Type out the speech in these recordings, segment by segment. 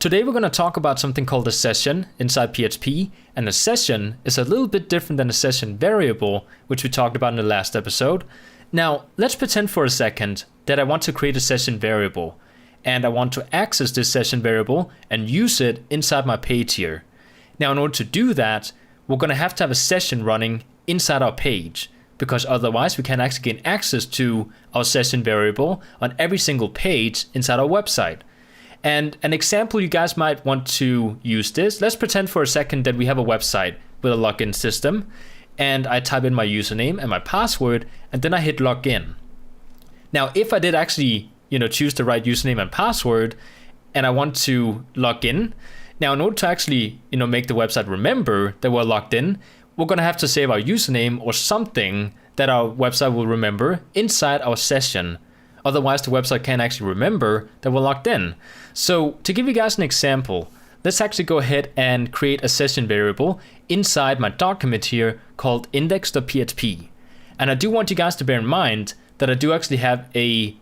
Today we're going to talk about something called a session inside PHP, and a session is a little bit different than a session variable, which we talked about in the last episode. Now, let's pretend for a second that I want to create a session variable, and I want to access this session variable and use it inside my page here. Now, in order to do that, we're going to have a session running inside our page, because otherwise we can't actually gain access to our session variable on every single page inside our website. And an example you guys might want to use this. Let's pretend for a second that we have a website with a login system, and I type in my username and my password, and then I hit login. Now, if I did actually, choose the right username and password, and I want to log in, now in order to actually, make the website remember that we're logged in, we're going to have to save our username or something that our website will remember inside our session. Otherwise, the website can't actually remember that we're logged in. So to give you guys an example, let's actually go ahead and create a session variable inside my document here called index.php. And I do want you guys to bear in mind that I do actually have a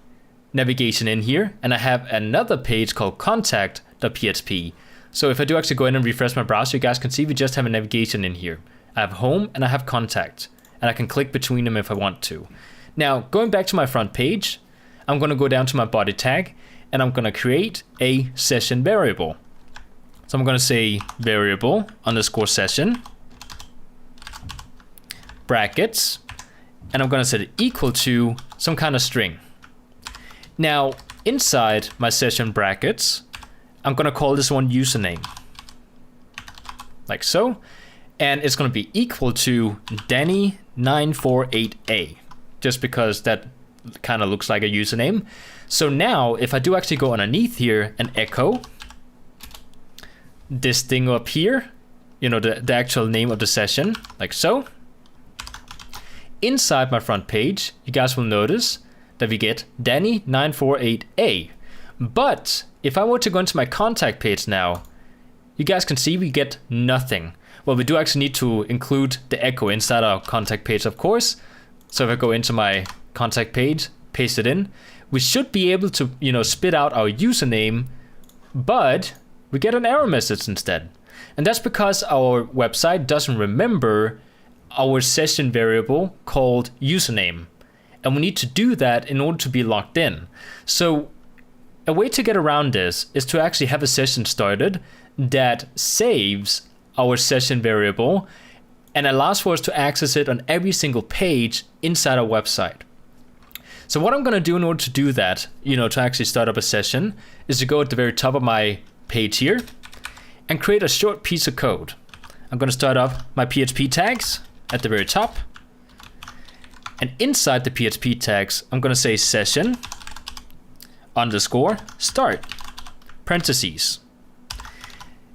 navigation in here, and I have another page called contact.php. So if I do actually go in and refresh my browser, you guys can see we just have a navigation in here. I have home and I have contact, and I can click between them if I want to. Now, going back to my front page, I'm going to go down to my body tag, and I'm going to create a session variable. So I'm going to say variable underscore session, brackets, and I'm going to set it equal to some kind of string. Now, inside my session brackets, I'm going to call this one username, like so, and it's going to be equal to Danny948A, just because that kind of looks like a username. So now if I do actually go underneath here and echo this thing up here, the actual name of the session, like so, inside my front page, you guys will notice that we get Danny948A. But if I were to go into my contact page now, you guys can see we get nothing. Well, we do actually need to include the echo inside our contact page, of course. So if I go into my contact page, paste it in, we should be able to, spit out our username, but we get an error message instead. And that's because our website doesn't remember our session variable called username. And we need to do that in order to be logged in. So a way to get around this is to actually have a session started that saves our session variable and allows for us to access it on every single page inside our website. So what I'm going to do in order to do that, to actually start up a session, is to go at the very top of my page here and create a short piece of code. I'm going to start up my PHP tags at the very top. And inside the PHP tags, I'm going to say session underscore start, parentheses.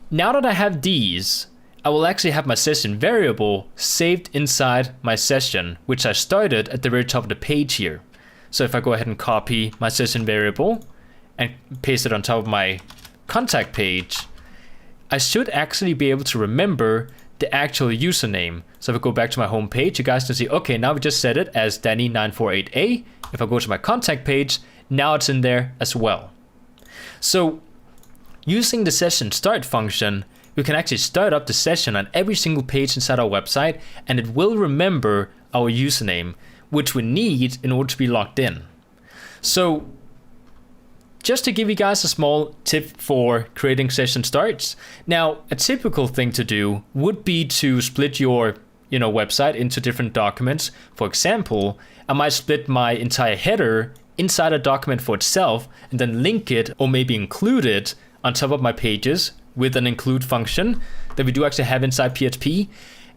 Now that I have these, I will actually have my session variable saved inside my session, which I started at the very top of the page here. So if I go ahead and copy my session variable and paste it on top of my contact page, I should actually be able to remember the actual username. So if I go back to my home page, you guys can see, okay, now we just set it as Danny948A. If I go to my contact page, now it's in there as well. So using the session start function, we can actually start up the session on every single page inside our website, and it will remember our username, which we need in order to be logged in. So just to give you guys a small tip for creating session starts. Now, a typical thing to do would be to split your website into different documents. For example, I might split my entire header inside a document for itself and then link it or maybe include it on top of my pages with an include function that we do actually have inside PHP.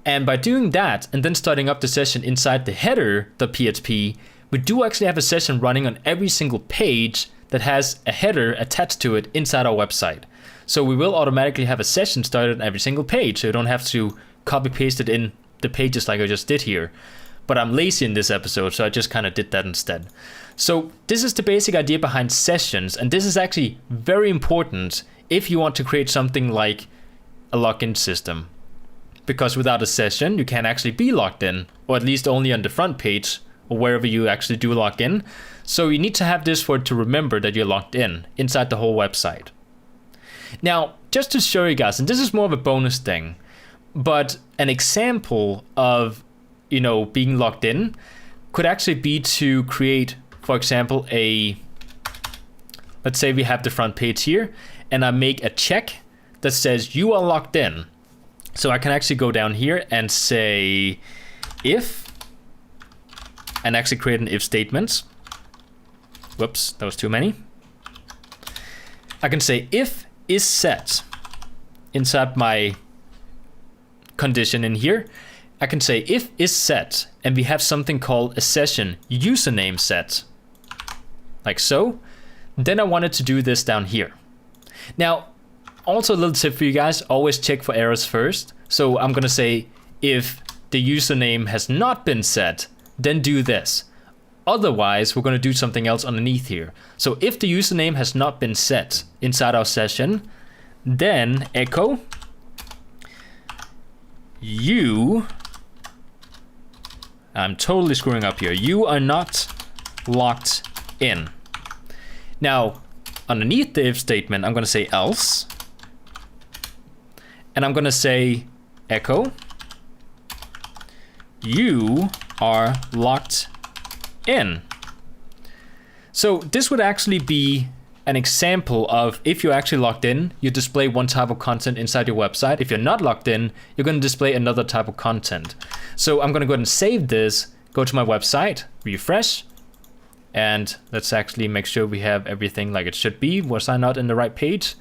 And by doing that and then starting up the session inside the header.php, we do actually have a session running on every single page that has a header attached to it inside our website. So we will automatically have a session started on every single page, so you don't have to copy paste it in the pages like I just did here. But I'm lazy in this episode, so I just kind of did that instead. So this is the basic idea behind sessions, and this is actually very important if you want to create something like a login system. Because without a session, you can't actually be logged in, or at least only on the front page, or wherever you actually do log in. So you need to have this for it to remember that you're logged in inside the whole website. Now, just to show you guys, and this is more of a bonus thing, but an example of, being logged in could actually be to create, for example, let's say we have the front page here, and I make a check that says you are logged in. So I can actually go down here and say if, and actually create an if statement. Whoops, that was too many. I can say if is set inside my condition in here. I can say if is set, and we have something called a session username set, like so. Then I wanted to do this down here. Now, also a little tip for you guys, always check for errors first. So I'm gonna say if the username has not been set, then do this. Otherwise, we're gonna do something else underneath here. So if the username has not been set inside our session, then echo I'm totally screwing up here. You are not logged in. Now, underneath the if statement, I'm gonna say else. And I'm gonna say echo you are logged in. So this would actually be an example of if you're actually logged in, you display one type of content inside your website. If you're not logged in, you're going to display another type of content. So I'm going to go ahead and save this, go to my website, refresh, and let's actually make sure we have everything like it should be. Was I not in the right page?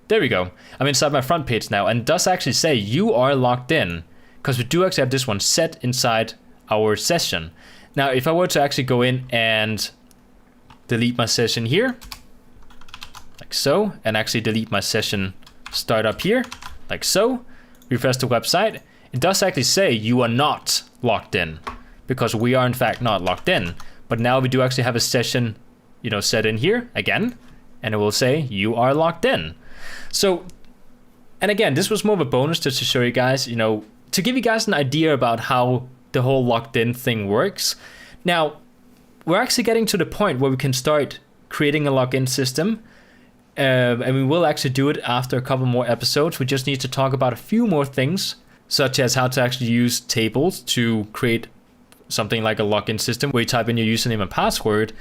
There we go. I'm inside my front page now, and it does actually say you are logged in, because we do actually have this one set inside our session. Now, if I were to actually go in and delete my session here, like so, and actually delete my session start up here, like so, refresh the website, it does actually say you are not logged in, because we are in fact not logged in. But now we do actually have a session, set in here again, and it will say you are logged in. So, and again, this was more of a bonus just to show you guys, to give you guys an idea about how the whole logged in thing works. Now, we're actually getting to the point where we can start creating a login system. And we will actually do it after a couple more episodes. We just need to talk about a few more things, such as how to actually use tables to create something like a login system where you type in your username and password.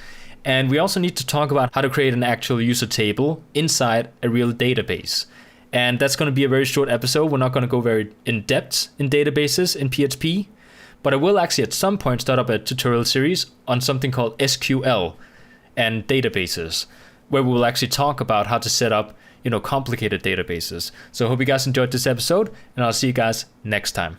And we also need to talk about how to create an actual user table inside a real database. And that's going to be a very short episode. We're not going to go very in depth in databases in PHP, but I will actually at some point start up a tutorial series on something called SQL and databases, where we will actually talk about how to set up, complicated databases. So I hope you guys enjoyed this episode, and I'll see you guys next time.